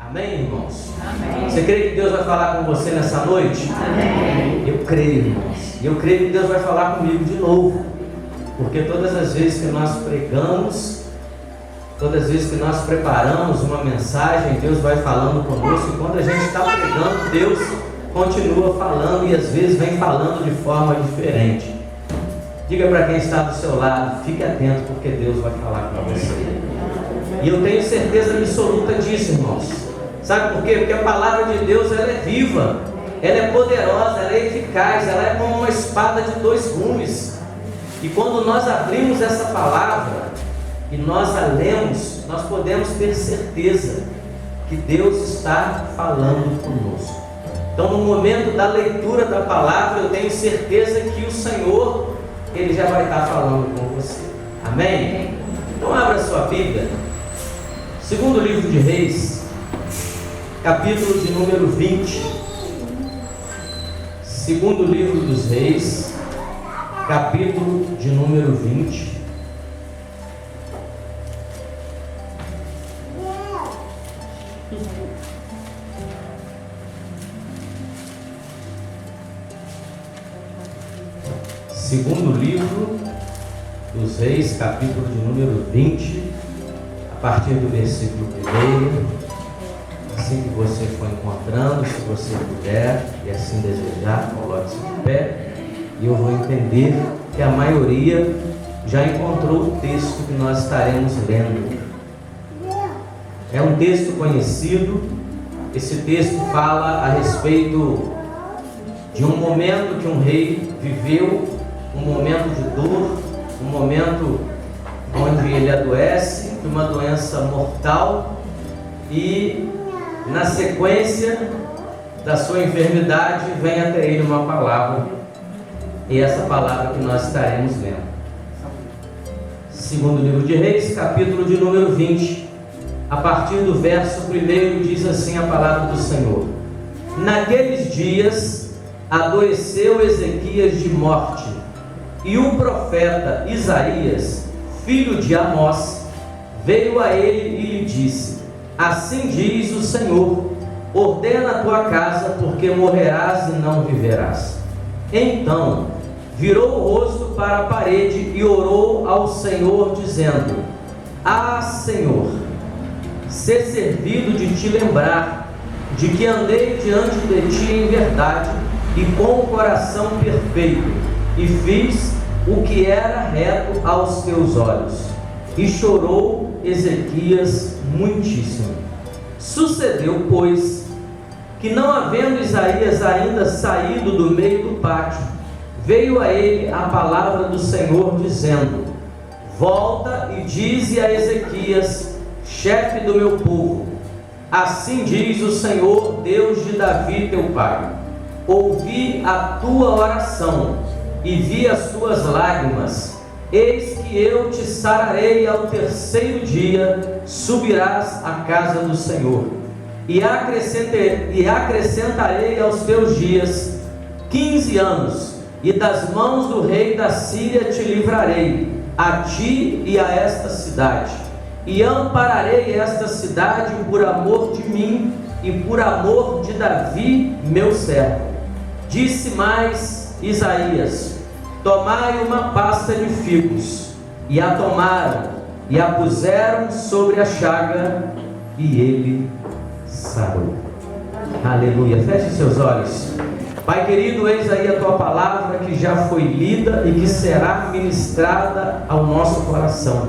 Amém, irmãos? Amém. Você crê que Deus vai falar com você nessa noite? Amém. Eu creio, irmãos. E eu creio que Deus vai falar comigo de novo. Porque todas as vezes que nós pregamos, todas as vezes que nós preparamos uma mensagem, Deus vai falando conosco. E quando a gente está pregando, Deus continua falando e às vezes vem falando de forma diferente. Diga para quem está do seu lado, fique atento porque Deus vai falar com você. E eu tenho certeza absoluta disso, irmãos. Sabe por quê? Porque a palavra de Deus, ela é viva, ela é poderosa, ela é eficaz, ela é como uma espada de dois gumes. E quando nós abrimos essa palavra e nós a lemos, nós podemos ter certeza que Deus está falando conosco. Então, no momento da leitura da palavra, eu tenho certeza que o Senhor, Ele já vai estar falando com você. Amém? Então, abra sua Bíblia. Segundo livro de Reis, capítulo de número 20. Segundo livro dos Reis, capítulo de número 20. Segundo livro dos Reis, capítulo de número 20, a partir do versículo 1. Assim que você for encontrando, se você puder e assim desejar, coloque-se de pé. E eu vou entender que a maioria já encontrou o texto que nós estaremos lendo. É um texto conhecido. Esse texto fala a respeito de um momento que um rei viveu, um momento de dor, um momento onde ele adoece de uma doença mortal, e na sequência da sua enfermidade vem até ele uma palavra, e essa palavra que nós estaremos lendo. Segundo livro de Reis, capítulo de número 20, a partir do verso 1, diz assim a palavra do Senhor: Naqueles dias adoeceu Ezequias de morte, e o profeta Isaías, filho de Amós, veio a ele e lhe disse: Assim diz o Senhor, ordena a tua casa, porque morrerás e não viverás. Então virou o rosto para a parede e orou ao Senhor, dizendo: Ah, Senhor, ser servido de te lembrar de que andei diante de ti em verdade e com o coração perfeito, e fiz o que era reto aos teus olhos. E chorou Ezequias muitíssimo. Sucedeu, pois, que não havendo Isaías ainda saído do meio do pátio, veio a ele a palavra do Senhor, dizendo: Volta e dize a Ezequias, chefe do meu povo: Assim diz o Senhor, Deus de Davi teu pai: Ouvi a tua oração e vi as tuas lágrimas. Eis que eu te sararei ao terceiro dia, subirás à casa do Senhor, e acrescentarei aos teus dias 15 anos, e das mãos do rei da Síria te livrarei, a ti e a esta cidade, e ampararei esta cidade por amor de mim e por amor de Davi meu servo. Disse mais Isaías: Tomai uma pasta de figos. E a tomaram e a puseram sobre a chaga, e ele sarou. Aleluia. Feche seus olhos. Pai querido, eis aí a tua palavra que já foi lida e que será ministrada ao nosso coração.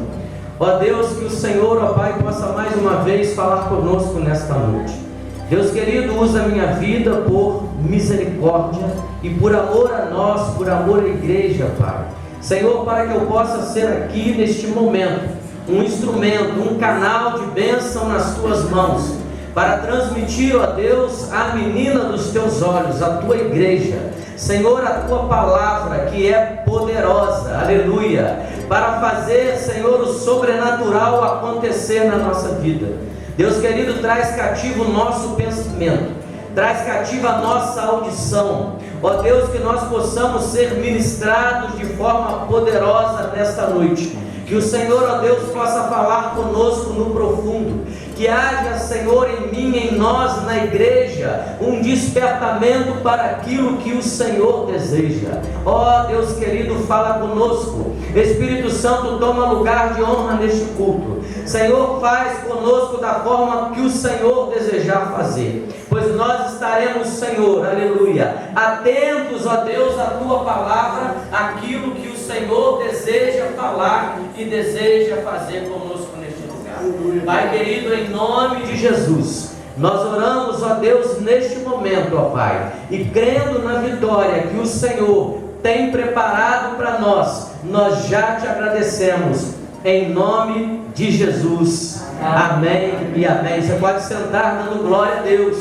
Ó Deus, que o Senhor, ó Pai, possa mais uma vez falar conosco nesta noite. Deus querido, usa a minha vida por misericórdia e por amor a nós, por amor à igreja, Pai. Senhor, para que eu possa ser aqui neste momento um instrumento, um canal de bênção nas tuas mãos, para transmitir, ó Deus, a menina dos teus olhos, a tua igreja, Senhor, a tua palavra que é poderosa, aleluia, para fazer, Senhor, o sobrenatural acontecer na nossa vida. Deus querido, traz cativo o nosso pensamento, traz cativa a nossa audição, ó Deus, que nós possamos ser ministrados de forma poderosa nesta noite, Que o Senhor, ó Deus, possa falar conosco no profundo. Que haja, Senhor, em mim, em nós, na igreja, um despertamento para aquilo que o Senhor deseja. Ó Deus querido, fala conosco. Espírito Santo, toma lugar de honra neste culto. Senhor, faz conosco da forma que o Senhor desejar fazer. Pois nós estaremos, Senhor, aleluia, atentos, ó Deus, à Tua palavra, aquilo que o Senhor deseja falar e deseja fazer conosco neste lugar. Pai querido, em nome de Jesus, nós oramos, ó Deus, neste momento, ó Pai, e crendo na vitória que o Senhor tem preparado para nós, nós já te agradecemos, em nome de Jesus. Amém e amém. Você pode sentar dando glória a Deus.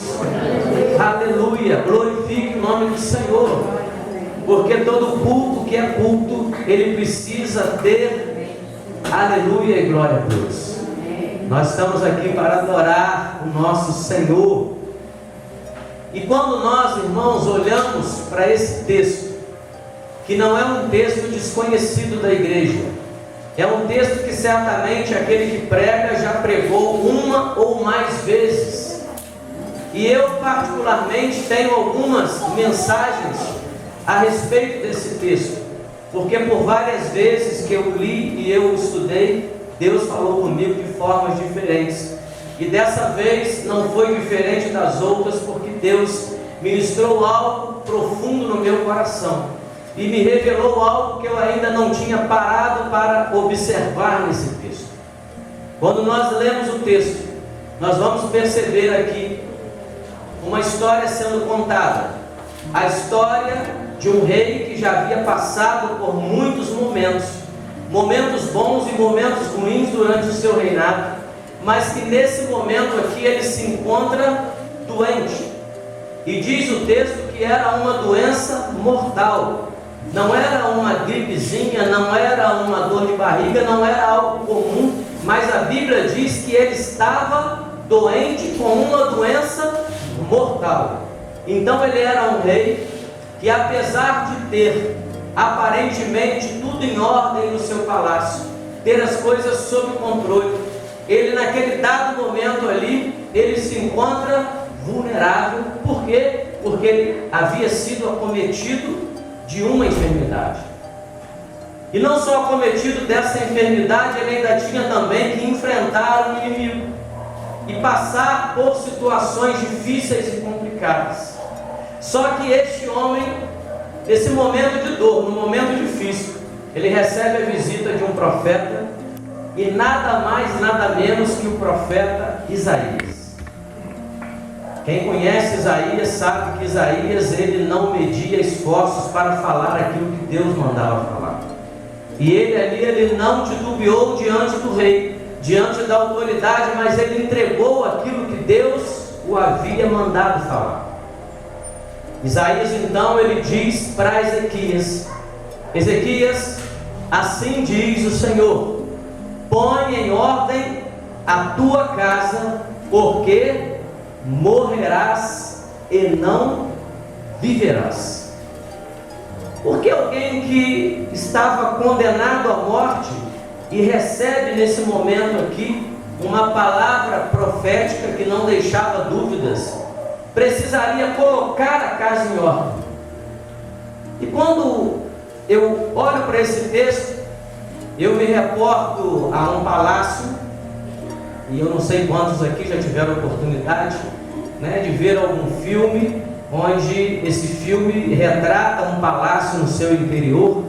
Aleluia. Glorifique o nome do Senhor. Porque todo culto que é culto, ele precisa ter aleluia e glória a Deus. Nós estamos aqui para adorar o nosso Senhor. E quando nós, irmãos, olhamos para esse texto, que não é um texto desconhecido da igreja, é um texto que certamente aquele que prega já pregou uma ou mais vezes. E eu particularmente tenho algumas mensagens a respeito desse texto, porque por várias vezes que eu li e eu estudei, Deus falou comigo de formas diferentes. E dessa vez não foi diferente das outras, porque Deus ministrou algo profundo no meu coração e me revelou algo que eu ainda não tinha parado para observar nesse texto. Quando nós lemos o texto, nós vamos perceber aqui uma história sendo contada. A história de um rei que já havia passado por muitos momentos bons e momentos ruins durante o seu reinado, mas que nesse momento aqui ele se encontra doente. E diz o texto que era uma doença mortal. Não era uma gripezinha, não era uma dor de barriga, não era algo comum, mas a Bíblia diz que ele estava doente com uma doença mortal. Então ele era um rei que, apesar de ter aparentemente tudo em ordem no seu palácio, ter as coisas sob controle, ele naquele dado momento ali, ele se encontra vulnerável. Por quê? Porque ele havia sido acometido de uma enfermidade. E não só acometido dessa enfermidade, ele ainda tinha também que enfrentar um inimigo e passar por situações difíceis e complicadas. Só que este homem, nesse momento de dor, no momento difícil, ele recebe a visita de um profeta, e nada mais, nada menos que o profeta Isaías. Quem conhece Isaías sabe que Isaías, ele não media esforços para falar aquilo que Deus mandava falar. E ele ali, ele não titubeou diante do rei, diante da autoridade, mas ele entregou aquilo que Deus o havia mandado falar. Isaías então, ele diz para Ezequias: Ezequias, assim diz o Senhor, põe em ordem a tua casa, porque morrerás e não viverás. Porque alguém que estava condenado à morte e recebe nesse momento aqui uma palavra profética que não deixava dúvidas, precisaria colocar a casa em ordem. E quando eu olho para esse texto, eu me reporto a um palácio. E eu não sei quantos aqui já tiveram a oportunidade, de ver algum filme, onde esse filme retrata um palácio no seu interior.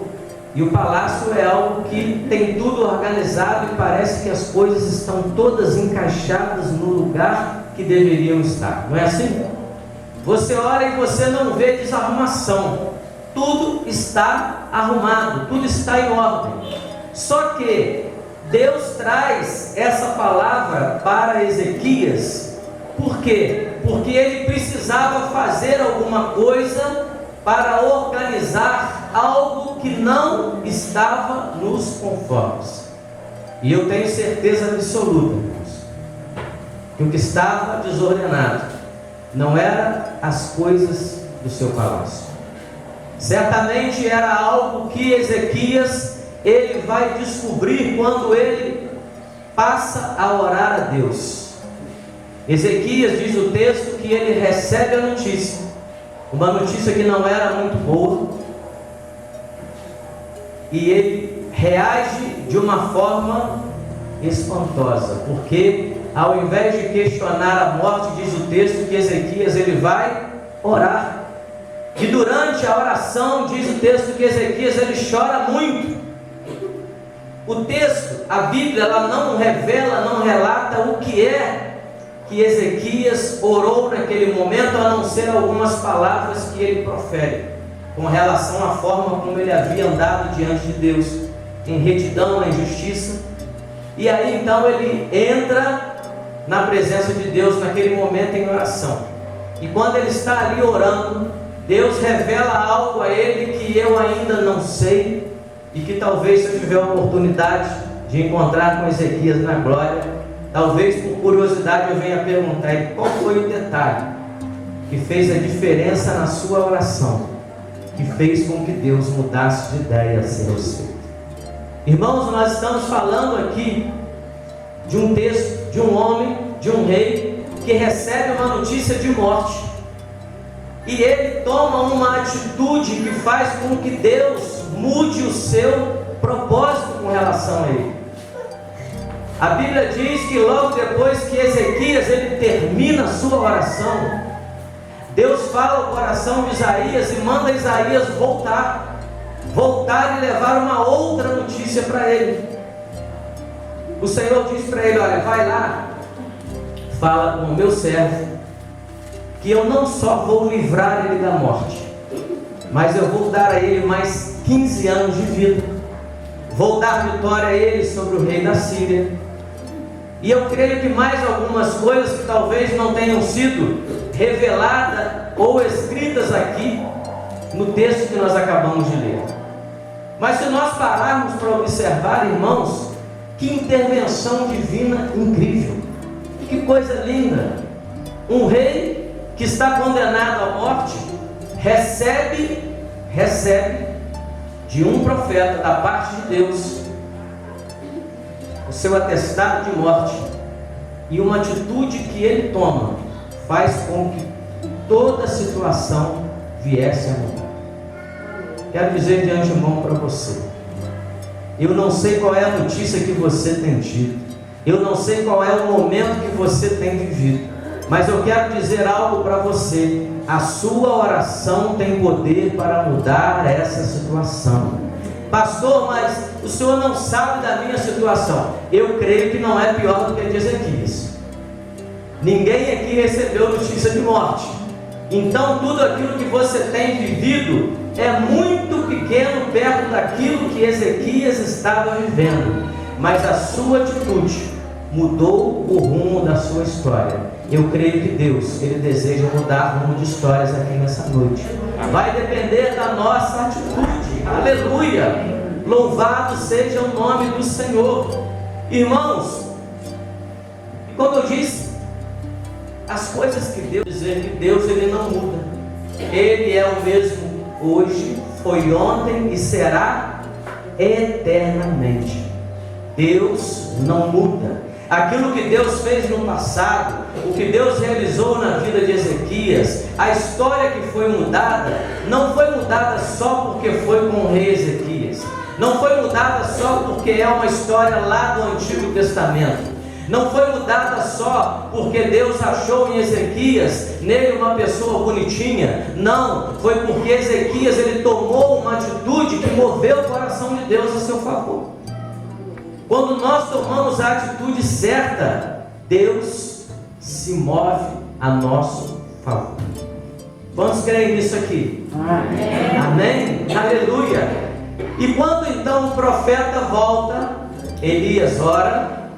E o palácio é algo que tem tudo organizado e parece que as coisas estão todas encaixadas no lugar que deveriam estar. Não é assim? Você olha e você não vê desarrumação. Tudo está arrumado, tudo está em ordem. Só que Deus traz essa palavra para Ezequias. Por quê? Porque ele precisava fazer alguma coisa para organizar algo que não estava nos conformes. E eu tenho certeza absoluta, irmãos, que o que estava desordenado não era as coisas do seu palácio. Certamente era algo que Ezequias ele vai descobrir quando ele passa a orar a Deus. Ezequias, diz o texto, que ele recebe a notícia, uma notícia que não era muito boa, e ele reage de uma forma espantosa, porque ao invés de questionar a morte, diz o texto que Ezequias ele vai orar, e durante a oração diz o texto que Ezequias ele chora muito. O texto, a Bíblia, ela não revela, não relata o que é que Ezequias orou naquele momento, a não ser algumas palavras que ele profere, com relação à forma como ele havia andado diante de Deus, em retidão, em justiça. E aí então ele entra na presença de Deus naquele momento em oração, e quando ele está ali orando, Deus revela algo a ele que eu ainda não sei, e que talvez, se eu tiver a oportunidade de encontrar com Ezequias na glória, talvez por curiosidade eu venha perguntar ele qual foi o detalhe que fez a diferença na sua oração, que fez com que Deus mudasse de ideia a seu respeito. Irmãos, nós estamos falando aqui de um texto, de um homem, de um rei, que recebe uma notícia de morte, e ele toma uma atitude que faz com que Deus mude o seu propósito com relação a ele. A Bíblia diz que logo depois que Ezequias ele termina a sua oração, Deus fala ao coração de Isaías e manda Isaías voltar e levar uma outra notícia para ele. O Senhor diz para ele: olha, vai lá, fala com o meu servo, que eu não só vou livrar ele da morte, mas eu vou dar a ele mais 15 anos de vida, vou dar vitória a ele sobre o rei da Síria, e eu creio que mais algumas coisas que talvez não tenham sido reveladas ou escritas aqui no texto que nós acabamos de ler. Mas se nós pararmos para observar, irmãos, que intervenção divina incrível, que coisa linda! Um rei que está condenado à morte recebe de um profeta da parte de Deus o seu atestado de morte, e uma atitude que ele toma faz com que toda a situação viesse a mudar. Quero dizer de antemão para você, eu não sei qual é a notícia que você tem tido, eu não sei qual é o momento que você tem vivido, mas eu quero dizer algo para você: a sua oração tem poder para mudar essa situação. Pastor, mas o senhor não sabe da minha situação. Eu creio que não é pior do que a de Ezequias. Ninguém aqui recebeu notícia de morte, então tudo aquilo que você tem vivido é muito pequeno perto daquilo que Ezequias estava vivendo, mas a sua atitude mudou o rumo da sua história. Eu creio que Deus, Ele deseja mudar o rumo de histórias aqui nessa noite. Vai depender da nossa atitude. Aleluia! Louvado seja o nome do Senhor. Irmãos, como eu disse, as coisas que Deus dizer que Deus Ele não muda. Ele é o mesmo hoje, foi ontem e será eternamente. Deus não muda. Aquilo que Deus fez no passado, o que Deus realizou na vida de Ezequias, a história que foi mudada, não foi mudada só porque foi com o rei Ezequias, não foi mudada só porque é uma história lá do Antigo Testamento, não foi mudada só porque Deus achou em Ezequias nele uma pessoa bonitinha. Não, foi porque Ezequias ele tomou uma atitude que moveu o coração de Deus a seu favor. Quando nós tomamos a atitude certa, Deus se move a nosso favor. Vamos crer nisso aqui? Amém. Amém? Aleluia. E quando então o profeta volta, Elias ora,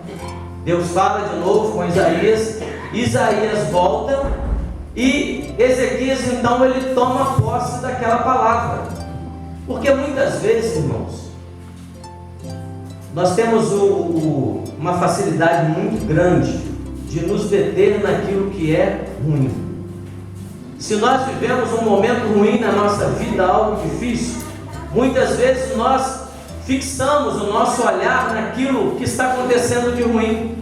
Deus fala de novo com Isaías, Isaías volta, e Ezequias então ele toma posse daquela palavra. Porque muitas vezes, irmãos, nós temos uma facilidade muito grande de nos deter naquilo que é ruim. Se nós vivemos um momento ruim na nossa vida, algo difícil, muitas vezes nós fixamos o nosso olhar naquilo que está acontecendo de ruim.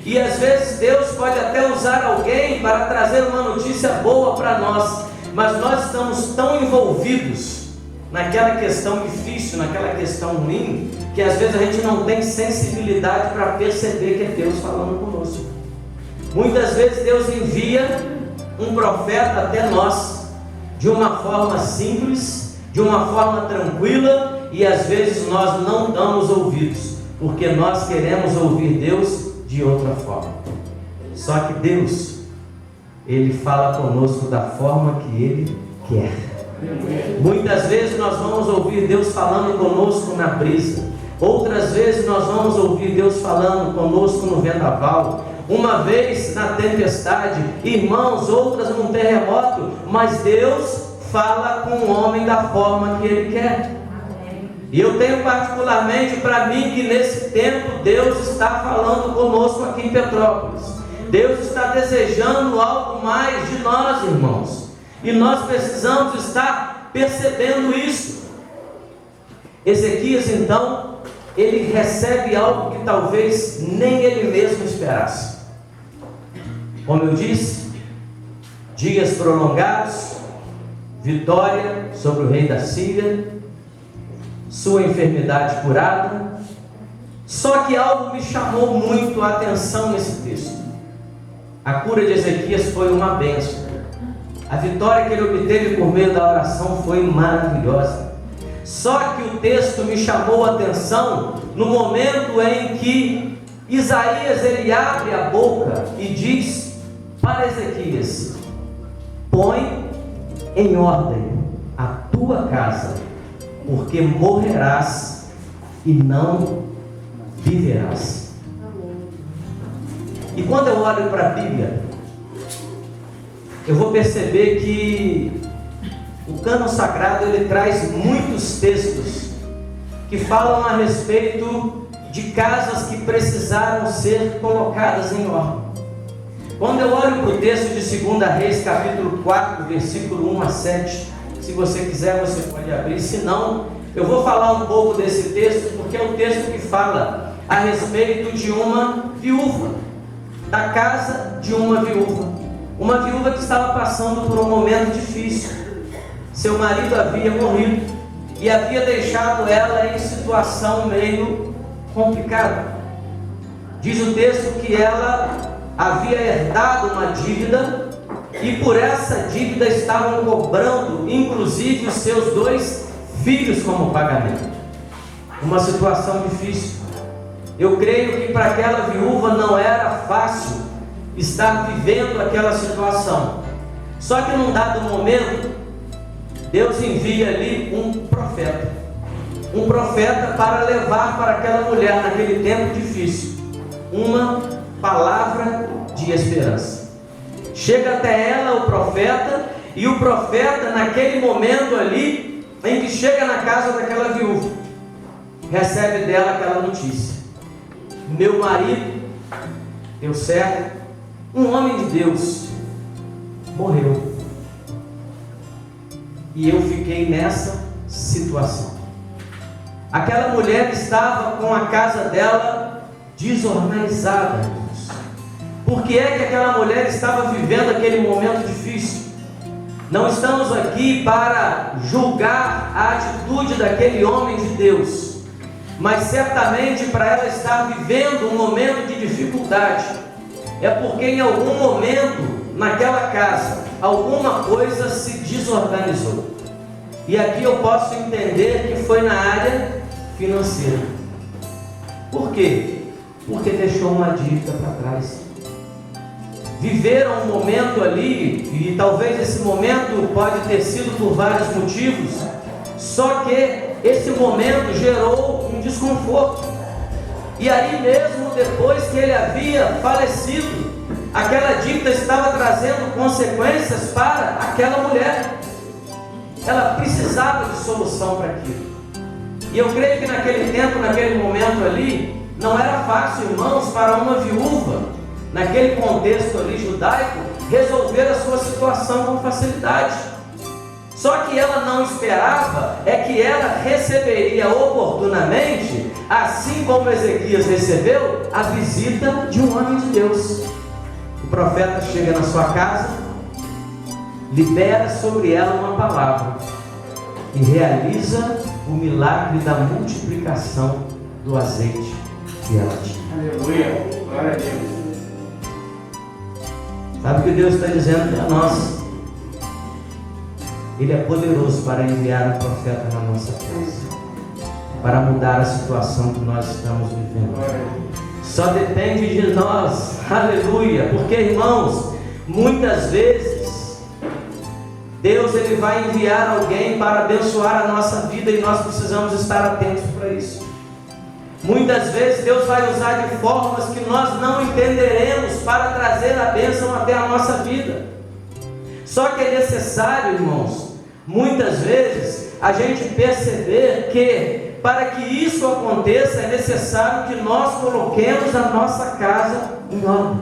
E às vezes Deus pode até usar alguém para trazer uma notícia boa para nós, mas nós estamos tão envolvidos naquela questão difícil, naquela questão ruim, que às vezes a gente não tem sensibilidade para perceber que é Deus falando conosco. Muitas vezes Deus envia um profeta até nós de uma forma simples, de uma forma tranquila, e às vezes nós não damos ouvidos, porque nós queremos ouvir Deus de outra forma. Só que Deus, Ele fala conosco da forma que Ele quer. Muitas vezes nós vamos ouvir Deus falando conosco na brisa, outras vezes nós vamos ouvir Deus falando conosco no vendaval, uma vez na tempestade, irmãos, outras num terremoto, mas Deus fala com o homem da forma que Ele quer. E eu tenho particularmente para mim que nesse tempo Deus está falando conosco aqui em Petrópolis. Deus está desejando algo mais de nós, irmãos, e nós precisamos estar percebendo isso. Ezequias então, ele recebe algo que talvez nem ele mesmo esperasse. Como eu disse, dias prolongados, vitória sobre o rei da Síria, sua enfermidade curada. Só que algo me chamou muito a atenção nesse texto. A cura de Ezequias foi uma bênção. A vitória que ele obteve por meio da oração foi maravilhosa. Só que o texto me chamou a atenção no momento em que Isaías ele abre a boca e diz para Ezequias: põe em ordem a tua casa, porque morrerás e não viverás. E quando eu olho para a Bíblia, eu vou perceber que o cânon sagrado ele traz muitos textos que falam a respeito de casas que precisaram ser colocadas em ordem. Quando eu olho para o texto de 2 Reis, capítulo 4, versículo 1 a 7, se você quiser você pode abrir, se não, eu vou falar um pouco desse texto, porque é um texto que fala a respeito de uma viúva, da casa de uma viúva que estava passando por um momento difícil. Seu marido havia morrido e havia deixado ela em situação meio complicada. Diz o texto que ela havia herdado uma dívida e por essa dívida estavam cobrando inclusive os seus 2 filhos como pagamento. Uma situação difícil. Eu creio que para aquela viúva não era fácil estar vivendo aquela situação. Só que num dado momento, Deus envia ali um profeta para levar para aquela mulher naquele tempo difícil uma palavra de esperança. Chega até ela o profeta, e o profeta naquele momento ali, em que chega na casa daquela viúva, recebe dela aquela notícia: meu marido, teu servo, um homem de Deus, morreu. E eu fiquei nessa situação. Aquela mulher estava com a casa dela desorganizada. Por que é que aquela mulher estava vivendo aquele momento difícil? Não estamos aqui para julgar a atitude daquele homem de Deus, mas certamente para ela estar vivendo um momento de dificuldade, é porque em algum momento naquela casa alguma coisa se desorganizou. E aqui eu posso entender que foi na área financeira. Por quê? Porque deixou uma dívida para trás. Viveram um momento ali, e talvez esse momento pode ter sido por vários motivos, só que esse momento gerou um desconforto. E aí mesmo depois que ele havia falecido, aquela dívida estava trazendo consequências para aquela mulher. Ela precisava de solução para aquilo. E eu creio que naquele tempo, naquele momento ali, não era fácil, irmãos, para uma viúva, naquele contexto ali judaico, resolver a sua situação com facilidade. Só Só que ela não esperava é que ela receberia oportunamente, assim como Ezequias recebeu, a visita de um homem de Deus. O profeta chega na sua casa, libera sobre ela uma palavra e realiza o milagre da multiplicação do azeite que ela tinha. Aleluia, glória a Deus. Sabe o que Deus está dizendo para nós? Ele é poderoso para enviar um profeta na nossa casa, para mudar a situação que nós estamos vivendo. Só depende de nós, aleluia, porque, irmãos, muitas vezes Deus ele vai enviar alguém para abençoar a nossa vida e nós precisamos estar atentos para isso. Muitas vezes Deus vai usar de formas que nós não entenderemos para trazer a bênção até a nossa vida. Só que é necessário, irmãos, muitas vezes a gente perceber que para que isso aconteça é necessário que nós coloquemos a nossa casa em ordem.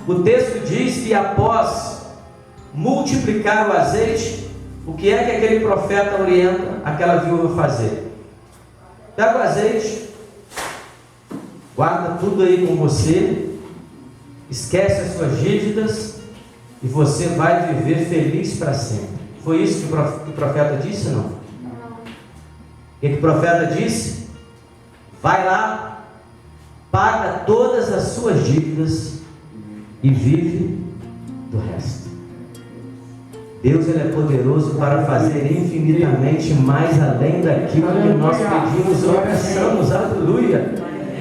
O texto diz que após multiplicar o azeite, o que é que aquele profeta orienta aquela viúva a fazer? Pega o azeite, guarda tudo aí com você, esquece as suas dívidas e você vai viver feliz para sempre. Foi isso que o profeta disse, não? O que o profeta disse? Vai lá, paga todas as suas dívidas e vive do resto. Deus ele é poderoso para fazer infinitamente mais além daquilo que nós pedimos ou pensamos, aleluia.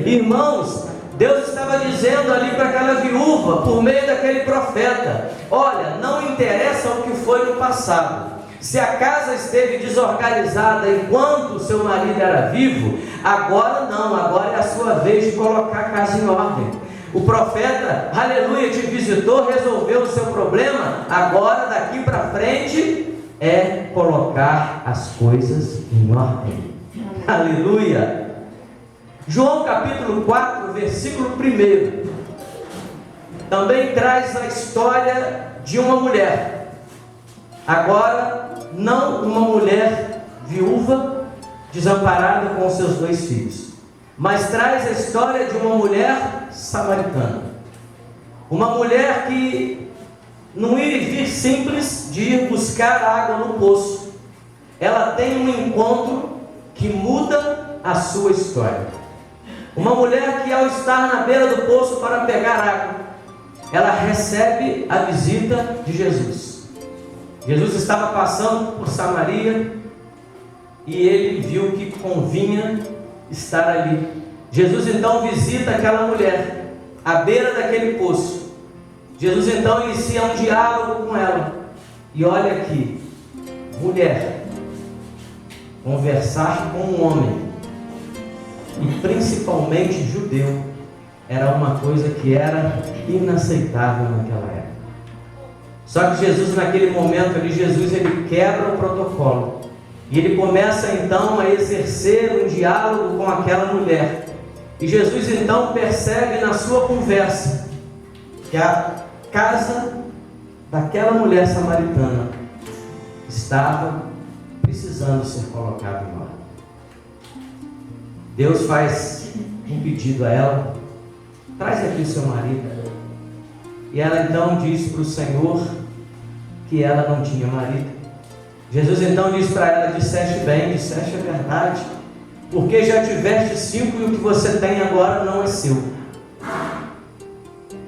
Irmãos, Deus estava dizendo ali para aquela viúva, por meio daquele profeta: olha, não interessa o que foi no passado. Se a casa esteve desorganizada enquanto o seu marido era vivo, agora não, agora é a sua vez de colocar a casa em ordem. O profeta, aleluia, te visitou, resolveu o seu problema, agora daqui para frente é colocar as coisas em ordem. Aleluia. João capítulo 4, versículo 1 também traz a história de uma mulher. Agora, não uma mulher viúva, desamparada com seus 2 filhos, mas traz a história de uma mulher samaritana. Uma mulher que, num ir e vir simples de ir buscar água no poço, ela tem um encontro que muda a sua história. Uma mulher que, ao estar na beira do poço para pegar água, ela recebe a visita de Jesus. Jesus estava passando por Samaria e ele viu que convinha estar ali. Jesus então visita aquela mulher à beira daquele poço. Jesus então inicia um diálogo com ela. E olha aqui, mulher, conversar com um homem, e principalmente judeu, era uma coisa que era inaceitável naquela época. Só que Jesus, naquele momento ali, ele quebra o protocolo e ele começa então a exercer um diálogo com aquela mulher. E Jesus então percebe na sua conversa que a casa daquela mulher samaritana estava precisando ser colocada em ordem. Deus faz um pedido a ela: traz aqui o seu marido. E ela então diz para o Senhor que ela não tinha marido. Jesus então diz para ela: disseste bem, disseste a verdade, porque já tiveste 5 e o que você tem agora não é seu.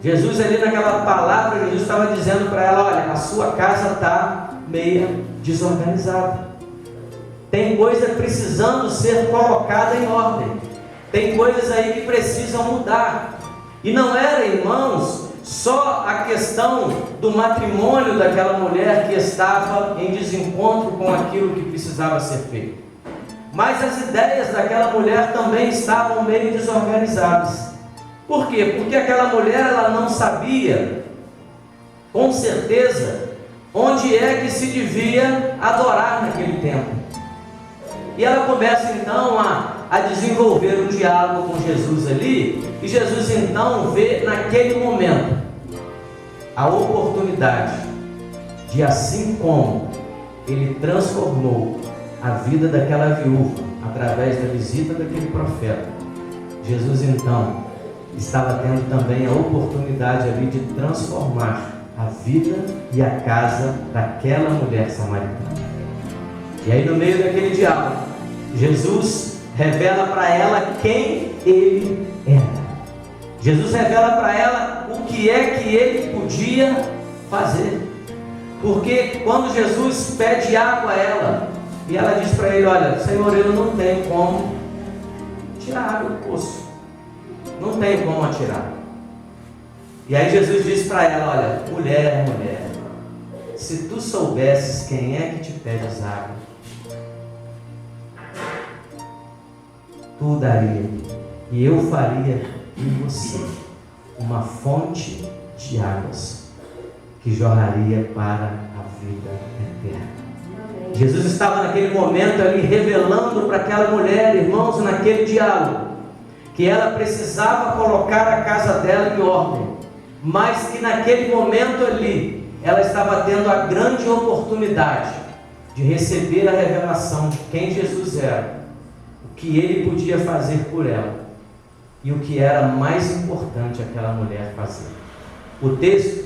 Jesus ali naquela palavra, Jesus estava dizendo para ela: olha, a sua casa está meia desorganizada. Tem coisa precisando ser colocada em ordem. Tem coisas aí que precisam mudar. E não era, irmãos, só a questão do matrimônio daquela mulher que estava em desencontro com aquilo que precisava ser feito, mas as ideias daquela mulher também estavam meio desorganizadas. Por quê? Porque aquela mulher, ela não sabia com certeza onde é que se devia adorar naquele tempo. E ela começa então a desenvolver um diálogo com Jesus ali, e Jesus então vê naquele momento a oportunidade de assim como ele transformou a vida daquela viúva através da visita daquele profeta, Jesus então estava tendo também a oportunidade ali de transformar a vida e a casa daquela mulher samaritana. E aí, no meio daquele diálogo, Jesus revela para ela quem ele era. Jesus revela para ela o que é que ele podia fazer. Porque quando Jesus pede água a ela, e ela diz para ele: olha, Senhor, eu não tenho como tirar água do poço, não tenho como atirar. E aí Jesus diz para ela: olha, mulher, se tu soubesses quem é que te pede as águas, tu o daria, e eu faria em você uma fonte de águas que jorraria para a vida eterna. Jesus estava naquele momento ali revelando para aquela mulher, irmãos, naquele diálogo, que ela precisava colocar a casa dela em ordem, mas que naquele momento ali ela estava tendo a grande oportunidade de receber a revelação de quem Jesus era, o que ele podia fazer por ela e o que era mais importante aquela mulher fazer. O texto,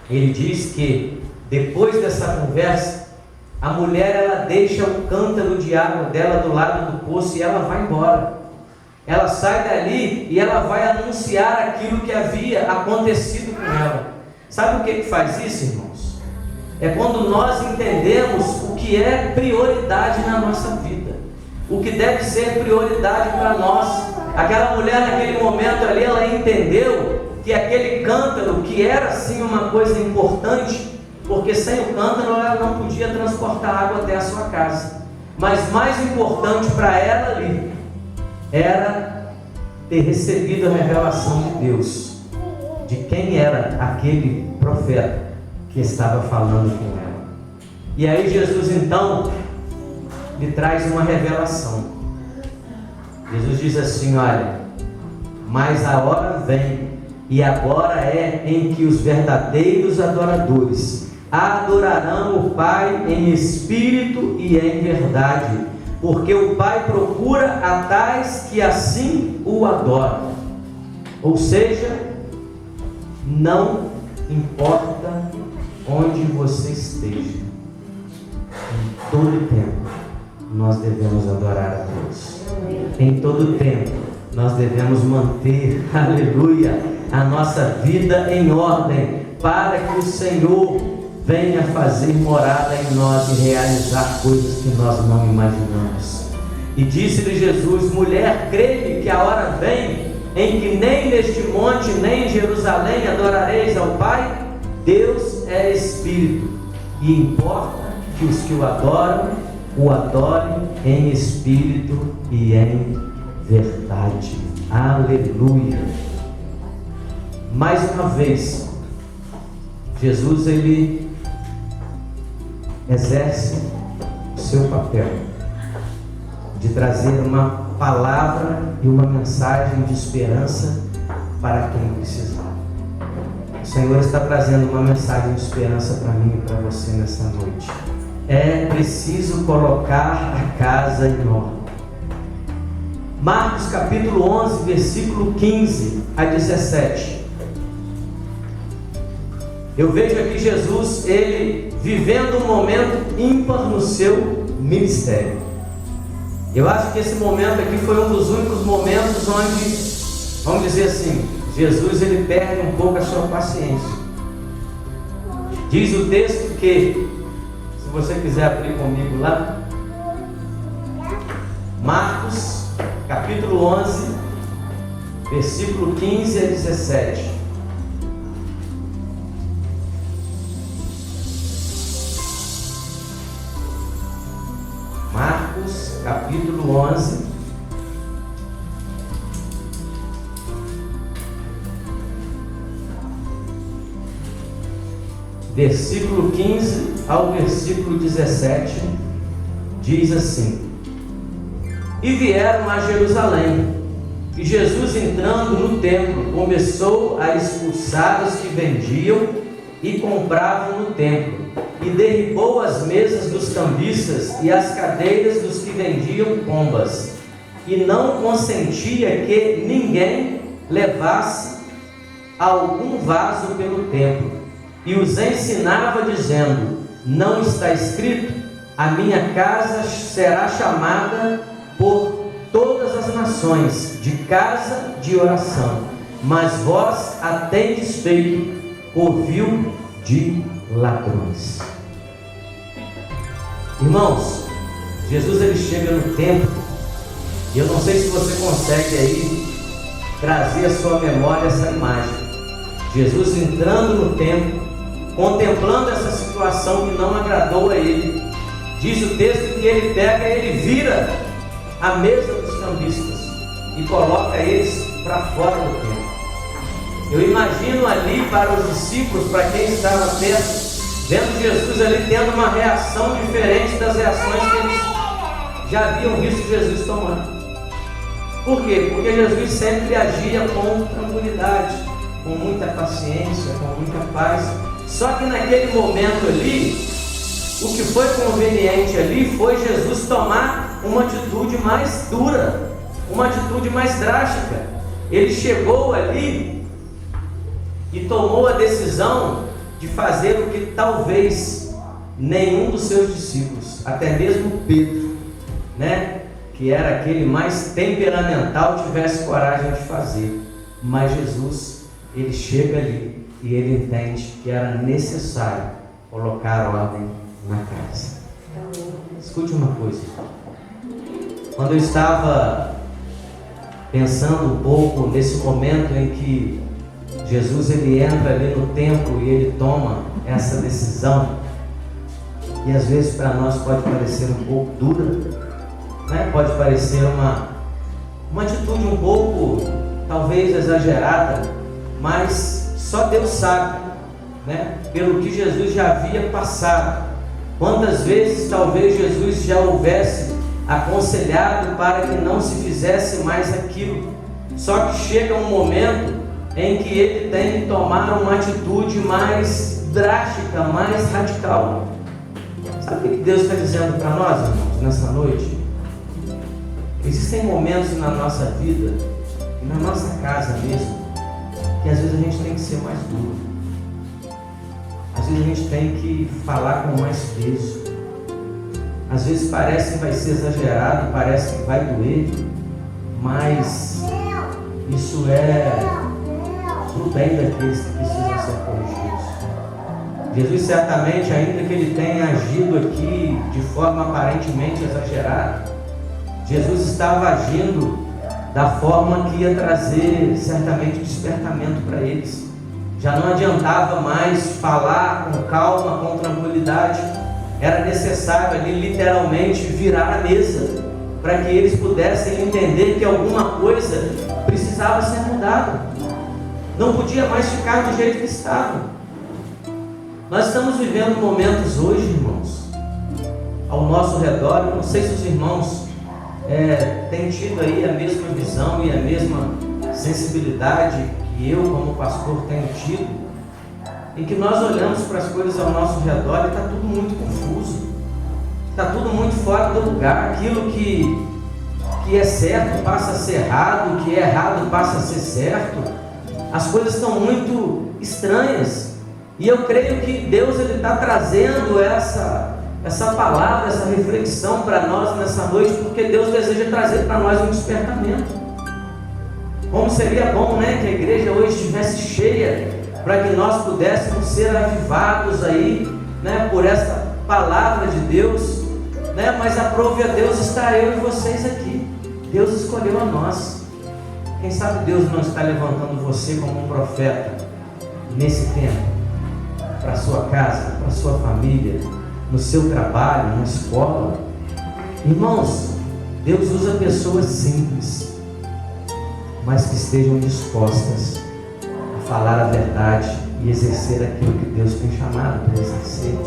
ele diz que depois dessa conversa, a mulher ela deixa o cântaro de água dela do lado do poço e ela vai embora. Ela sai dali e ela vai anunciar aquilo que havia acontecido com ela. Sabe o que faz isso, irmãos? É quando nós entendemos o que é prioridade na nossa vida, o que deve ser prioridade para nós. Aquela mulher naquele momento ali, ela entendeu que aquele cântaro, que era sim uma coisa importante, porque sem o cântaro ela não podia transportar água até a sua casa, mas mais importante para ela ali era ter recebido a revelação de Deus, de quem era aquele profeta que estava falando com ela. E aí Jesus então lhe traz uma revelação. Jesus diz assim: olha, mas a hora vem, e agora é, em que os verdadeiros adoradores adorarão o Pai em espírito e em verdade, porque o Pai procura a tais que assim o adoram. Ou seja, não importa onde você esteja, em todo tempo nós devemos adorar a Deus. Em todo tempo nós devemos manter, aleluia, a nossa vida em ordem, para que o Senhor venha fazer morada em nós e realizar coisas que nós não imaginamos. E disse-lhe Jesus: mulher, crê-me que a hora vem em que nem neste monte, nem em Jerusalém adorareis ao Pai. Deus é Espírito, e importa que os que o adorem em espírito e em verdade. Aleluia. Mais uma vez, Jesus ele exerce o seu papel de trazer uma palavra e uma mensagem de esperança para quem precisar. O Senhor está trazendo uma mensagem de esperança para mim e para você nessa noite. É preciso colocar a casa em ordem. Marcos capítulo 11, versículo 15 a 17. Eu vejo aqui Jesus, ele vivendo um momento ímpar no seu ministério. Eu acho que esse momento aqui foi um dos únicos momentos onde, vamos dizer assim, Jesus ele perde um pouco a sua paciência. Diz o texto que, se você quiser abrir comigo lá, Marcos capítulo 11, versículo 15 a 17. Marcos capítulo 11, versículo 15 ao versículo 17, diz assim: e vieram a Jerusalém, e Jesus, entrando no templo, começou a expulsar os que vendiam e compravam no templo, e derribou as mesas dos cambistas e as cadeiras dos que vendiam pombas, e não consentia que ninguém levasse algum vaso pelo templo, e os ensinava dizendo: não está escrito, a minha casa será chamada por todas as nações de casa de oração, mas vós a tendes feito covil de ladrões. Irmãos, Jesus ele chega no templo, e eu não sei se você consegue aí trazer à sua memória essa imagem. Jesus entrando no templo, contemplando essa situação que não agradou a ele. Diz o texto que ele pega e ele vira a mesa dos cambistas e coloca eles para fora do templo. Eu imagino ali para os discípulos, para quem estava perto, vendo Jesus ali tendo uma reação diferente das reações que eles já haviam visto Jesus tomando. Por quê? Porque Jesus sempre agia com tranquilidade, com muita paciência, com muita paz. Só que naquele momento ali, o que foi conveniente ali foi Jesus tomar uma atitude mais dura, uma atitude mais drástica. Ele chegou ali e tomou a decisão de fazer o que talvez nenhum dos seus discípulos, até mesmo Pedro, que era aquele mais temperamental, tivesse coragem de fazer. Mas Jesus, ele chega ali e ele entende que era necessário colocar ordem na casa. Escute uma coisa. Quando eu estava pensando um pouco nesse momento em que Jesus ele entra ali no templo e ele toma essa decisão, e às vezes para nós pode parecer um pouco dura, pode parecer uma atitude um pouco talvez exagerada, mas só Deus sabe, pelo que Jesus já havia passado. Quantas vezes talvez Jesus já houvesse aconselhado para que não se fizesse mais aquilo, só que chega um momento em que ele tem que tomar uma atitude mais drástica, mais radical. Sabe o que Deus está dizendo para nós, irmãos, nessa noite? Existem momentos na nossa vida, e na nossa casa mesmo, que às vezes a gente tem que ser mais duro. Às vezes a gente tem que falar com mais peso. Às vezes parece que vai ser exagerado, parece que vai doer, mas isso é do bem daqueles que precisam ser corrigidos. Jesus certamente, ainda que ele tenha agido aqui de forma aparentemente exagerada, Jesus estava agindo da forma que ia trazer certamente despertamento para eles. Já não adiantava mais falar com calma, com tranquilidade. Era necessário ali literalmente virar a mesa para que eles pudessem entender que alguma coisa precisava ser mudada. Não podia mais ficar do jeito que estava. Nós estamos vivendo momentos hoje, irmãos, ao nosso redor. Eu não sei se os irmãos têm tido aí a mesma visão e a mesma sensibilidade que eu, como pastor, tenho tido, em que nós olhamos para as coisas ao nosso redor e está tudo muito confuso, está tudo muito fora do lugar. Aquilo que é certo passa a ser errado, o que é errado passa a ser certo. As coisas estão muito estranhas, e eu creio que Deus está trazendo essa palavra, essa reflexão para nós nessa noite, porque Deus deseja trazer para nós um despertamento. Como seria bom, que a igreja hoje estivesse cheia, para que nós pudéssemos ser avivados aí, por essa palavra de Deus, mas aprove a Deus estar eu e vocês aqui. Deus escolheu a nós. Quem sabe Deus não está levantando você como um profeta nesse tempo, para a sua casa, para a sua família, no seu trabalho, na escola. Irmãos, Deus usa pessoas simples, mas que estejam dispostas a falar a verdade e exercer aquilo que Deus tem chamado para exercer.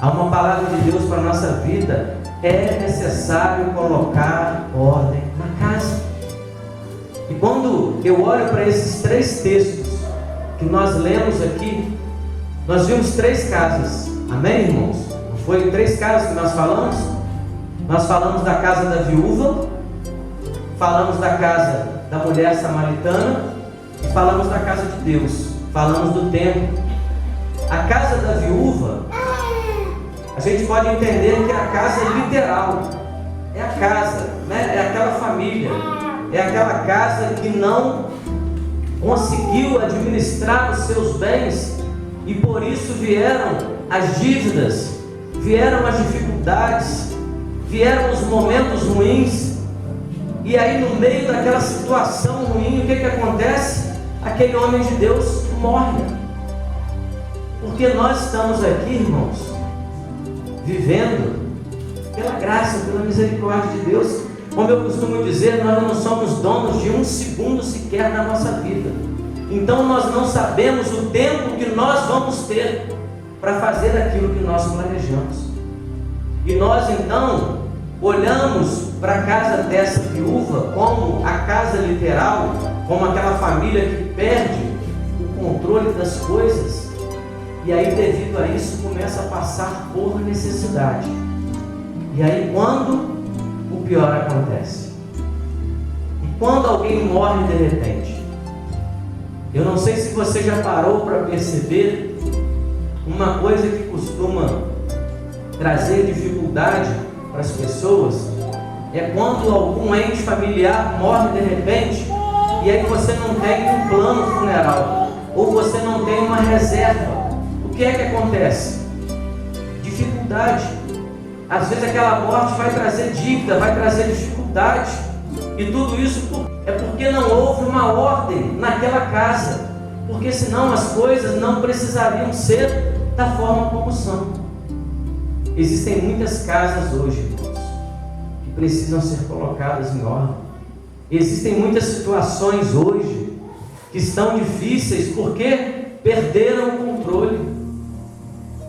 Há uma palavra de Deus para a nossa vida: é necessário colocar ordem na casa. E quando eu olho para esses 3 textos que nós lemos aqui, Nós vimos 3 casas, amém, irmãos? Não foi 3 casas que nós falamos? Nós falamos da casa da viúva, falamos da casa da mulher samaritana e falamos da casa de Deus, falamos do templo. A casa da viúva, a gente pode entender que é a casa literal, é a casa, né? É aquela família, é aquela casa que não conseguiu administrar os seus bens e por isso vieram as dívidas, vieram as dificuldades, vieram os momentos ruins. E aí no meio daquela situação ruim, o que acontece? Aquele homem de Deus morre. Porque nós estamos aqui, irmãos, vivendo pela graça, pela misericórdia de Deus. Como eu costumo dizer, nós não somos donos de um segundo sequer na nossa vida. Então nós não sabemos o tempo que nós vamos ter para fazer aquilo que nós planejamos. E nós então olhamos para a casa dessa viúva como a casa literal, como aquela família que perde o controle das coisas. E aí devido a isso começa a passar por necessidade. E aí quando o pior acontece, e quando alguém morre de repente, eu não sei se você já parou para perceber uma coisa que costuma trazer dificuldade para as pessoas, é quando algum ente familiar morre de repente, e aí você não tem um plano funeral, ou você não tem uma reserva. O que é que acontece? Dificuldade. Às vezes aquela morte vai trazer dívida, vai trazer dificuldade, e tudo isso é porque não houve uma ordem naquela casa, porque senão as coisas não precisariam ser da forma como são. Existem muitas casas hoje, irmãos, que precisam ser colocadas em ordem. Existem muitas situações hoje que estão difíceis porque perderam o controle.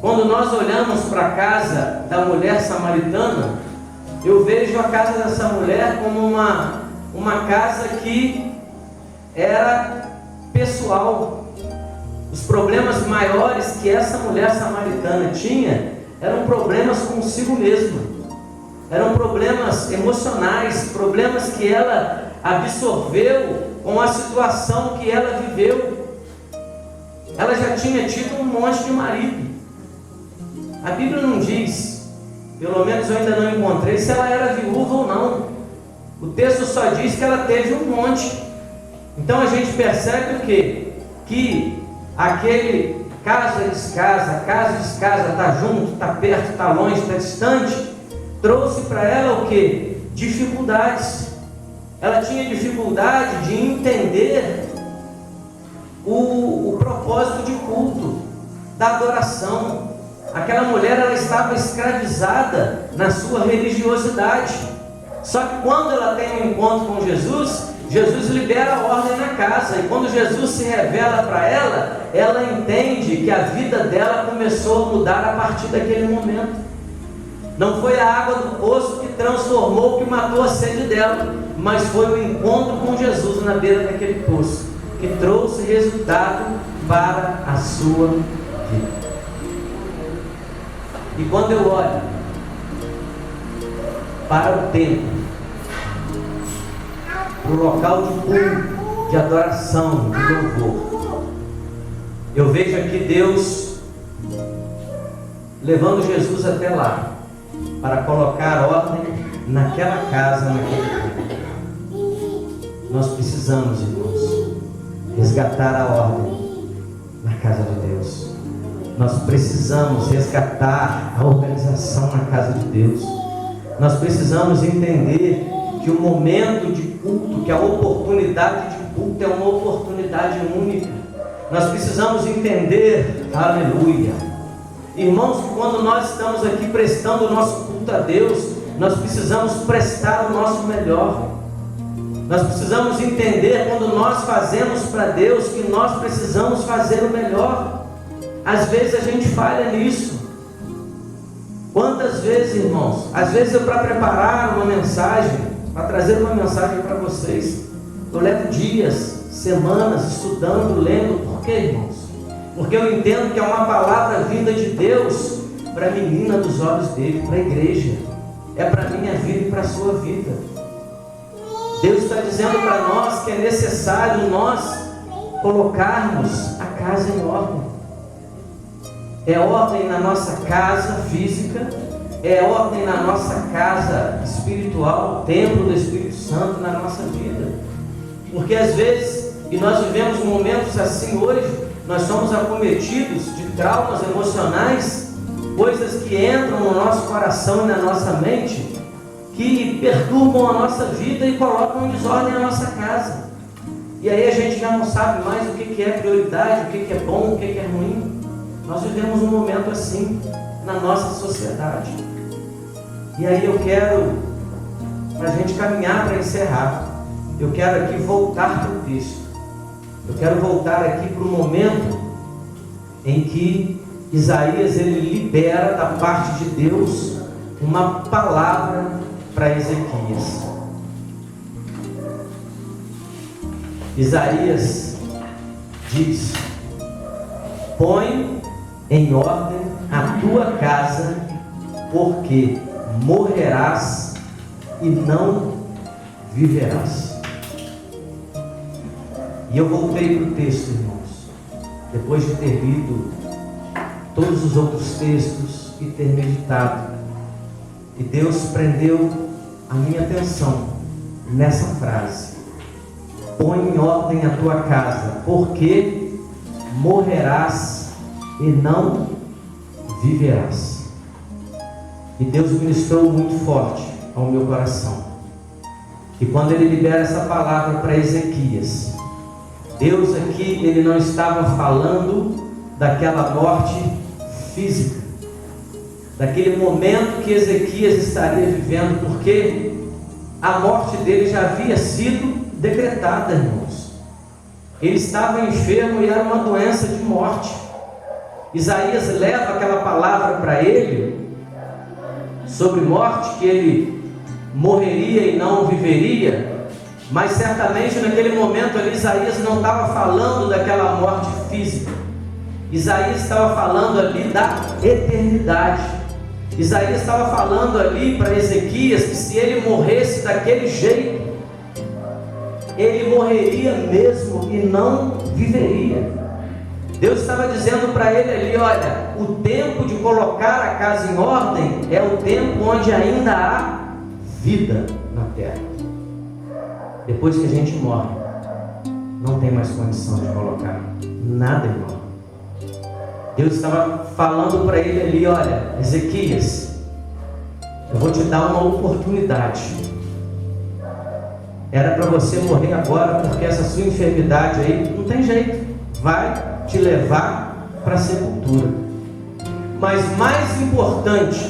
Quando nós olhamos para a casa da mulher samaritana, eu vejo a casa dessa mulher como uma casa que era pessoal. Os problemas maiores que essa mulher samaritana tinha eram problemas consigo mesma, eram problemas emocionais, problemas que ela absorveu com a situação que ela viveu. Ela já tinha tido um monte de marido. A Bíblia não diz, pelo menos eu ainda não encontrei, se ela era viúva ou não. O texto só diz que ela teve um monte. Então a gente percebe o quê? Que aquele casa descasa, está junto, está perto, está longe, está distante, trouxe para ela o quê? Dificuldades. Ela tinha dificuldade de entender o propósito de culto, da adoração. Aquela mulher, ela estava escravizada na sua religiosidade. Só que quando ela tem um encontro com Jesus, Jesus libera a ordem na casa. E quando Jesus se revela para ela, ela entende que a vida dela começou a mudar a partir daquele momento. Não foi a água do poço que transformou, que matou a sede dela, mas foi o encontro com Jesus na beira daquele poço que trouxe resultado para a sua vida. E quando eu olho para o templo, para o local de culto, de adoração, de louvor, eu vejo aqui Deus levando Jesus até lá, para colocar ordem naquela casa, naquele templo. Nós precisamos, irmãos, resgatar a ordem na casa de Deus. Nós precisamos resgatar a organização na casa de Deus. Nós precisamos entender que o momento de culto, que a oportunidade de culto é uma oportunidade única. Nós precisamos entender, aleluia, irmãos, que quando nós estamos aqui prestando o nosso culto a Deus, nós precisamos prestar o nosso melhor. Nós precisamos entender, quando nós fazemos para Deus, que nós precisamos fazer o melhor. Às vezes a gente falha nisso. Quantas vezes, irmãos? Às vezes eu, para preparar uma mensagem, para trazer uma mensagem para vocês, eu levo dias, semanas estudando, lendo. Por quê, irmãos? porque eu entendo que é uma palavra vinda de Deus para a menina dos olhos dele, para a igreja. É para a minha vida e para a sua vida. Deus está dizendo para nós que é necessário nós colocarmos a casa em ordem. É ordem na nossa casa física, é ordem na nossa casa espiritual, templo do Espírito Santo na nossa vida. Porque às vezes, e nós vivemos momentos assim hoje, nós somos acometidos de traumas emocionais, coisas que entram no nosso coração e na nossa mente, que perturbam a nossa vida e colocam em desordem a nossa casa. E aí a gente já não sabe mais o que é prioridade, o que é bom, o que é ruim. Nós vivemos um momento assim na nossa sociedade. E aí eu quero, para a gente caminhar para encerrar, eu quero aqui voltar para o texto. Eu quero voltar aqui para o momento em que Isaías ele libera da parte de Deus uma palavra para Ezequias. Isaías diz: põe em ordem a tua casa, porque morrerás e não viverás. E eu voltei para o texto, irmãos, depois de ter lido todos os outros textos e ter meditado, e Deus prendeu a minha atenção nessa frase: põe em ordem a tua casa, porque morrerás e não viverás. E Deus ministrou muito forte ao meu coração. E quando Ele libera essa palavra para Ezequias, Deus aqui, Ele não estava falando daquela morte física, daquele momento que Ezequias estaria vivendo, porque a morte dele já havia sido decretada, irmãos. Ele estava enfermo e era uma doença de morte. Isaías leva aquela palavra para ele sobre morte, que ele morreria e não viveria, mas certamente naquele momento ali Isaías não estava falando daquela morte física. Isaías estava falando ali da eternidade. Isaías estava falando ali para Ezequias que se ele morresse daquele jeito, ele morreria mesmo e não viveria. Deus estava dizendo para ele ali: olha, o tempo de colocar a casa em ordem é o tempo onde ainda há vida na terra. Depois que a gente morre, não tem mais condição de colocar nada em ordem. Deus estava falando para ele ali: olha, Ezequias, eu vou te dar uma oportunidade. Era para você morrer agora, porque essa sua enfermidade aí não tem jeito, vai te levar para a sepultura. Mas mais importante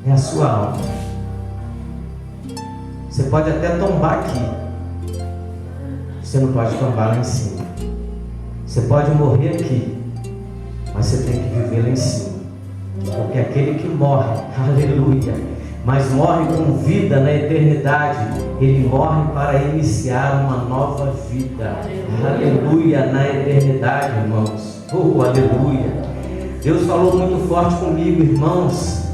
é a sua alma. Você pode até tombar aqui, você não pode tombar lá em cima. Você pode morrer aqui, mas você tem que viver lá em cima. Porque aquele que morre, aleluia, mas morre com vida na eternidade, ele morre para iniciar uma nova vida, aleluia, na eternidade, irmãos. Aleluia. Deus falou muito forte comigo, irmãos,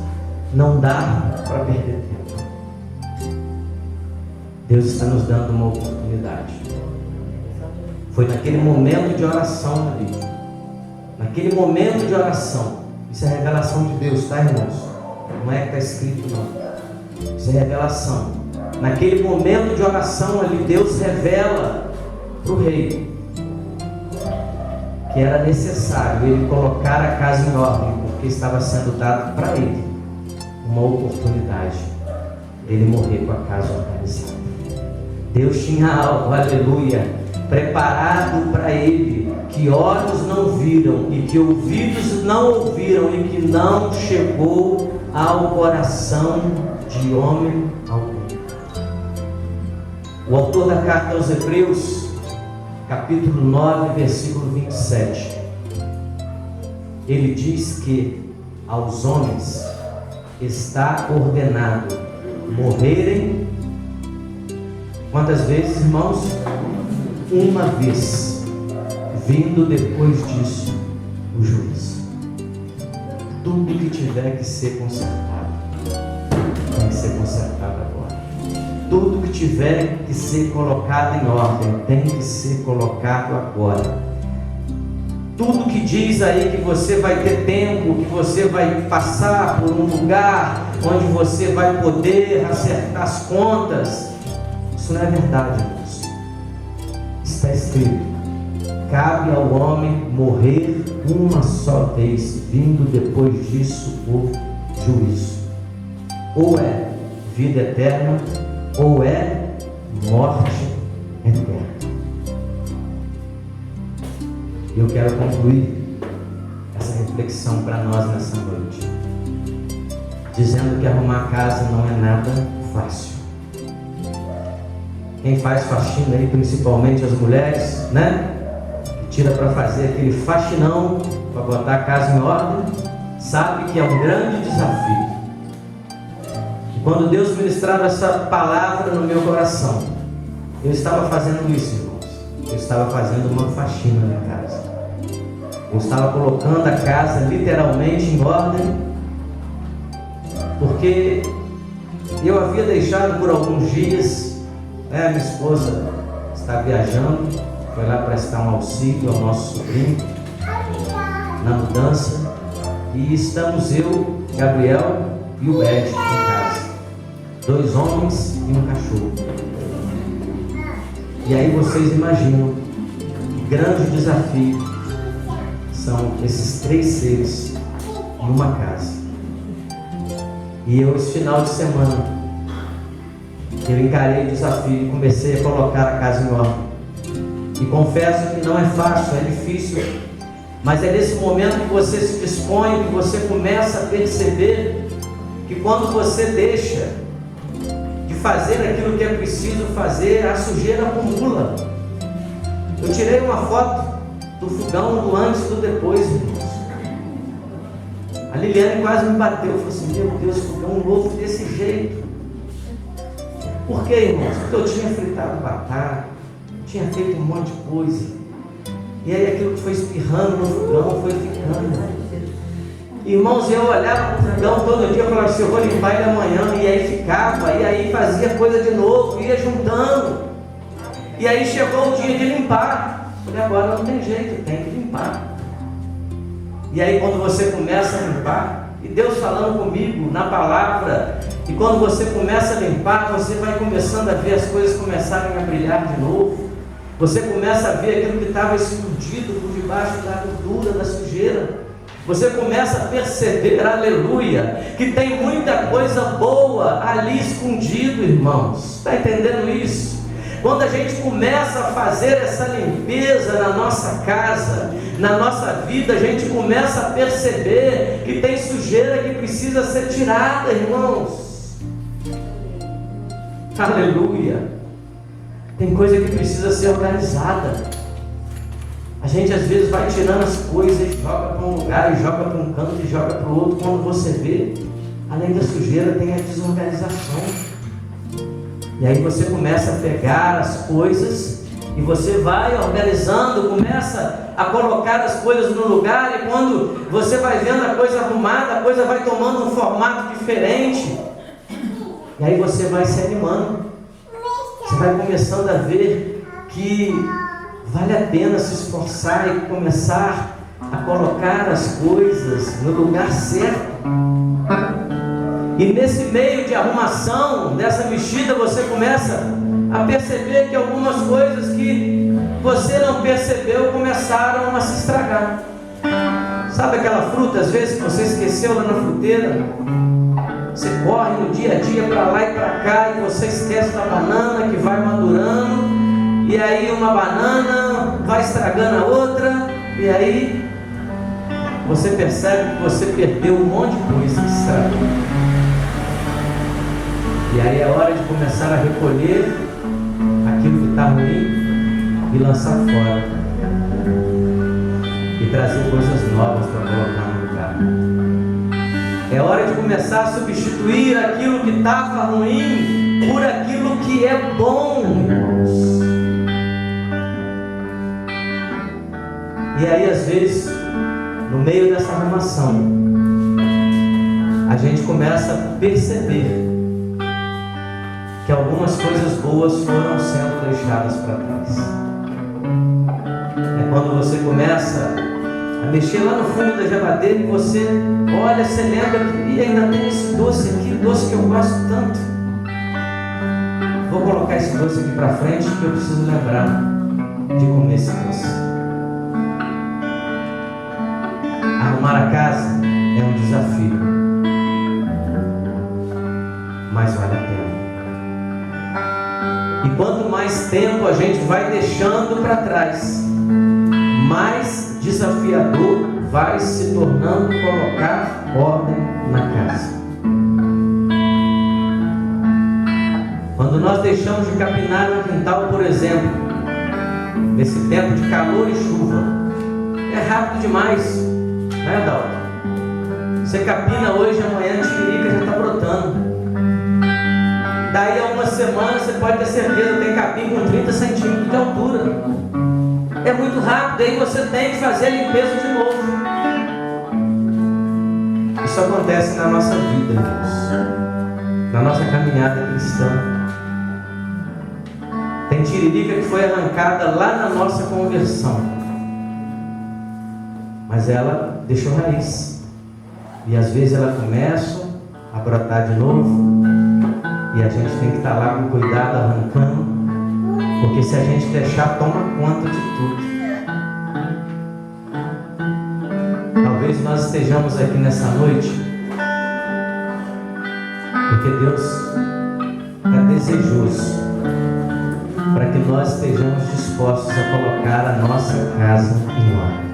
não dá para perder tempo. Deus está nos dando uma oportunidade. Foi naquele momento de oração ali, naquele momento de oração, isso é revelação de Deus, tá, irmãos? Não é que está escrito, não. Isso é revelação. Naquele momento de oração ali, Deus revela para o rei que era necessário ele colocar a casa em ordem, porque estava sendo dado para ele uma oportunidade dele morrer com a casa organizada. Deus tinha algo, aleluia, preparado para ele, que olhos não viram e que ouvidos não ouviram e que não chegou ao coração de homem algum. O autor da carta aos Hebreus, capítulo 9, versículo 27, ele diz que aos homens está ordenado morrerem, quantas vezes, irmãos? Uma vez. vindo depois disso o juízo. Tudo que tiver que ser consertado, tem que ser consertado agora. Tudo que tiver que ser colocado em ordem, tem que ser colocado agora. Tudo que diz aí que você vai ter tempo, que você vai passar por um lugar onde você vai poder acertar as contas, isso não é verdade, irmãos. Está escrito: cabe ao homem morrer uma só vez, vindo depois disso o juízo. Ou é vida eterna, ou é morte eterna. Eu quero concluir essa reflexão para nós nessa noite, dizendo que arrumar a casa não é nada fácil. Quem faz faxina aí, principalmente as mulheres, né? Que tira para fazer aquele faxinão para botar a casa em ordem, sabe que é um grande desafio. E quando Deus ministrava essa palavra no meu coração, eu estava fazendo isso, irmãos. Eu estava fazendo uma faxina na casa. Eu estava colocando a casa literalmente em ordem, porque eu havia deixado por alguns dias, né, minha esposa está viajando, foi lá prestar um auxílio ao nosso sobrinho na mudança, e estamos eu, Gabriel e o Ed em casa, 2 homens e um cachorro. E aí vocês imaginam que grande desafio são esses 3 seres em uma casa. E eu, esse final de semana, eu encarei o desafio e comecei a colocar a casa em ordem. E confesso que não é fácil, é difícil, mas é nesse momento que você se dispõe, que você começa a perceber que quando você deixa de fazer aquilo que é preciso fazer, a sujeira acumula. Eu tirei uma foto do fogão, do antes e do depois, irmãos. A Liliane quase me bateu, falou assim: meu Deus, fogão novo desse jeito. Por quê, irmãos? Porque eu tinha fritado batata, tinha feito um monte de coisa, e aí aquilo que foi espirrando no fogão foi ficando. Irmãos, eu olhava para o fogão todo dia e falava assim: eu vou limpar ele amanhã, e aí ficava, e aí fazia coisa de novo, ia juntando, e aí chegou o dia de limpar. Falei: agora não tem jeito, tem que limpar. E aí quando você começa a limpar, e Deus falando comigo na palavra, e quando você começa a limpar, você vai começando a ver as coisas começarem a brilhar de novo. Você começa a ver aquilo que estava escondido por debaixo da gordura, da sujeira. Você começa a perceber, aleluia, que tem muita coisa boa ali escondido, irmãos. Está entendendo isso? Quando a gente começa a fazer essa limpeza na nossa casa, na nossa vida, a gente começa a perceber que tem sujeira que precisa ser tirada, irmãos. Aleluia. Tem coisa que precisa ser organizada. A gente às vezes vai tirando as coisas e joga para um lugar, e joga para um canto, e joga para o outro. Quando você vê, além da sujeira, tem a desorganização. E aí você começa a pegar as coisas e você vai organizando, começa a colocar as coisas no lugar, e quando você vai vendo a coisa arrumada, a coisa vai tomando um formato diferente, e aí você vai se animando, você vai começando a ver que vale a pena se esforçar e começar a colocar as coisas no lugar certo. E nesse meio de arrumação, dessa mexida, você começa a perceber que algumas coisas que você não percebeu começaram a se estragar. Sabe aquela fruta, às vezes, que você esqueceu lá na fruteira? Você corre no dia a dia para lá e para cá, e você esquece da banana que vai madurando, e aí uma banana vai estragando a outra, e aí você percebe que você perdeu um monte de coisa que estragou. E aí é hora de começar a recolher aquilo que está ruim e lançar fora, e trazer coisas novas para colocar no lugar. É hora de começar a substituir aquilo que estava ruim por aquilo que é bom, irmãos. E aí, às vezes, no meio dessa arrumação, a gente começa a perceber que algumas coisas boas foram sendo deixadas para trás. É quando você começa a mexer lá no fundo da geladeira e você olha, você lembra que ainda tem esse doce aqui, doce que eu gosto tanto. Vou colocar esse doce aqui para frente porque eu preciso lembrar de comer esse doce. Arrumar a casa é um desafio, mas vale a pena. E quanto mais tempo a gente vai deixando para trás, mais desafiador vai se tornando colocar ordem na casa. Quando nós deixamos de capinar no quintal, por exemplo, nesse tempo de calor e chuva, é rápido demais, né, Dalton? Você capina hoje, amanhã a tiririca já está brotando. Daí a uma semana você pode ter certeza, tem capim com 30 centímetros de altura. É muito rápido, aí você tem que fazer a limpeza de novo. Isso acontece na nossa vida, irmãos, na nossa caminhada cristã. Tem tiririca que foi arrancada lá na nossa conversão, mas ela deixou raiz, e às vezes ela começa a brotar de novo, e a gente tem que estar lá com cuidado arrancando, porque se a gente deixar, toma conta de tudo. Talvez nós estejamos aqui nessa noite porque Deus é desejoso para que nós estejamos dispostos a colocar a nossa casa em ordem.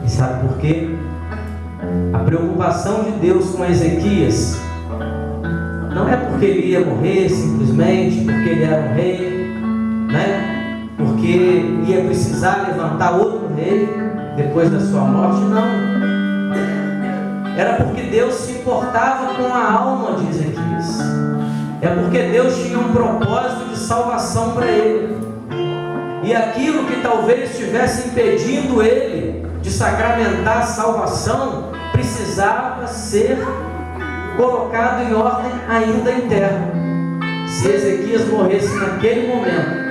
E sabe por quê? A preocupação de Deus com Ezequias não é porque ele ia morrer simplesmente, porque ele era um rei, né? Porque ia precisar levantar outro rei depois da sua morte, não. Era porque Deus se importava com a alma de Ezequias. É porque Deus tinha um propósito de salvação para ele. E aquilo que talvez estivesse impedindo ele de sacramentar a salvação precisava ser colocado em ordem ainda em terra. Se Ezequias morresse naquele momento,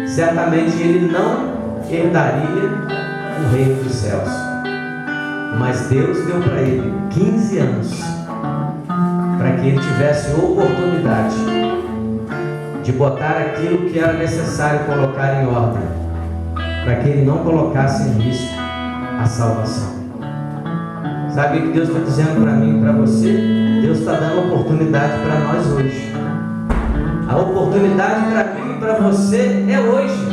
certamente ele não herdaria o reino dos céus. Mas Deus deu para ele 15 anos para que ele tivesse oportunidade de botar aquilo que era necessário colocar em ordem, para que ele não colocasse em risco a salvação. Sabe o que Deus está dizendo para mim e para você? Deus está dando oportunidade para nós hoje. A oportunidade para mim e para você é hoje.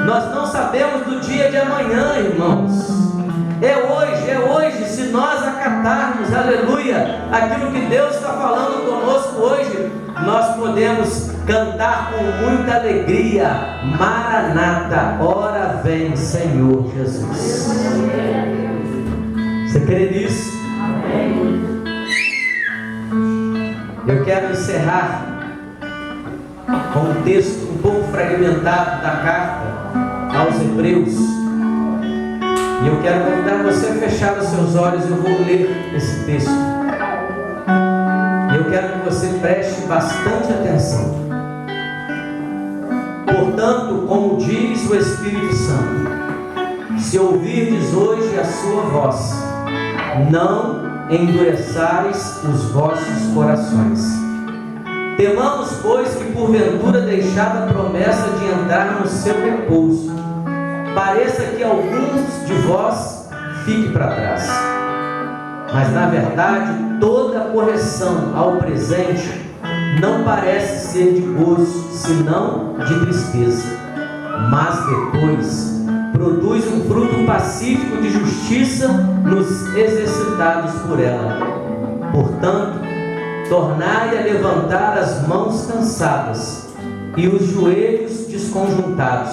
Nós não sabemos do dia de amanhã, irmãos. É hoje, se nós acatarmos, aleluia, aquilo que Deus está falando conosco hoje, nós podemos cantar com muita alegria: Maranata, ora vem, Senhor Jesus. Você crê nisso? Amém. Eu quero encerrar com um texto um pouco fragmentado da carta aos Hebreus. E eu quero convidar você a fechar os seus olhos. Eu vou ler esse texto. E eu quero que você preste bastante atenção. Portanto, como diz o Espírito Santo, se ouvirdes hoje a sua voz, não endureçais os vossos corações. Temamos, pois, que porventura deixada a promessa de entrar no seu repouso, pareça que alguns de vós fiquem para trás. Mas na verdade, toda correção ao presente não parece ser de gozo, senão de tristeza, mas depois produz um fruto pacífico de justiça nos exercitados por ela. Portanto, tornai a levantar as mãos cansadas e os joelhos desconjuntados,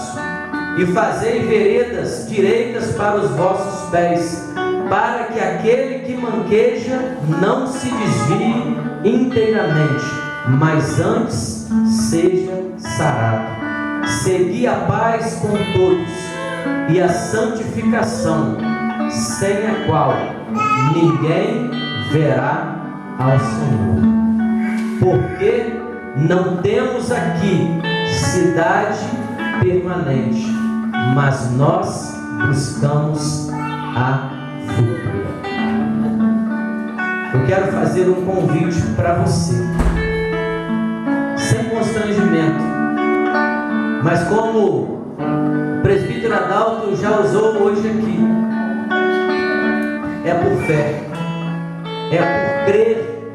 e fazei veredas direitas para os vossos pés, para que aquele que manqueja não se desvie inteiramente, mas antes seja sarado. segui a paz com todos e a santificação, sem a qual ninguém verá ao Senhor. Porque não temos aqui cidade permanente, mas nós buscamos a futura. Eu quero fazer um convite para você, sem constrangimento, mas como o presbítero Adalto já usou hoje aqui, é por fé, é por crer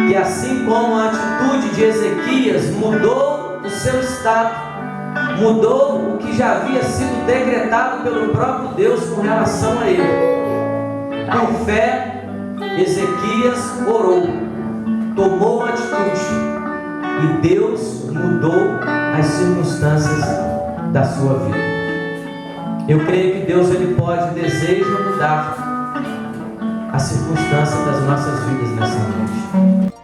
que assim como a atitude de Ezequias mudou o seu estado, mudou o que já havia sido decretado pelo próprio Deus com relação a ele, por fé Ezequias orou, tomou uma atitude e Deus mudou as circunstâncias da sua vida. Eu creio que Deus ele pode, deseja mudar a circunstância das nossas vidas nessa noite.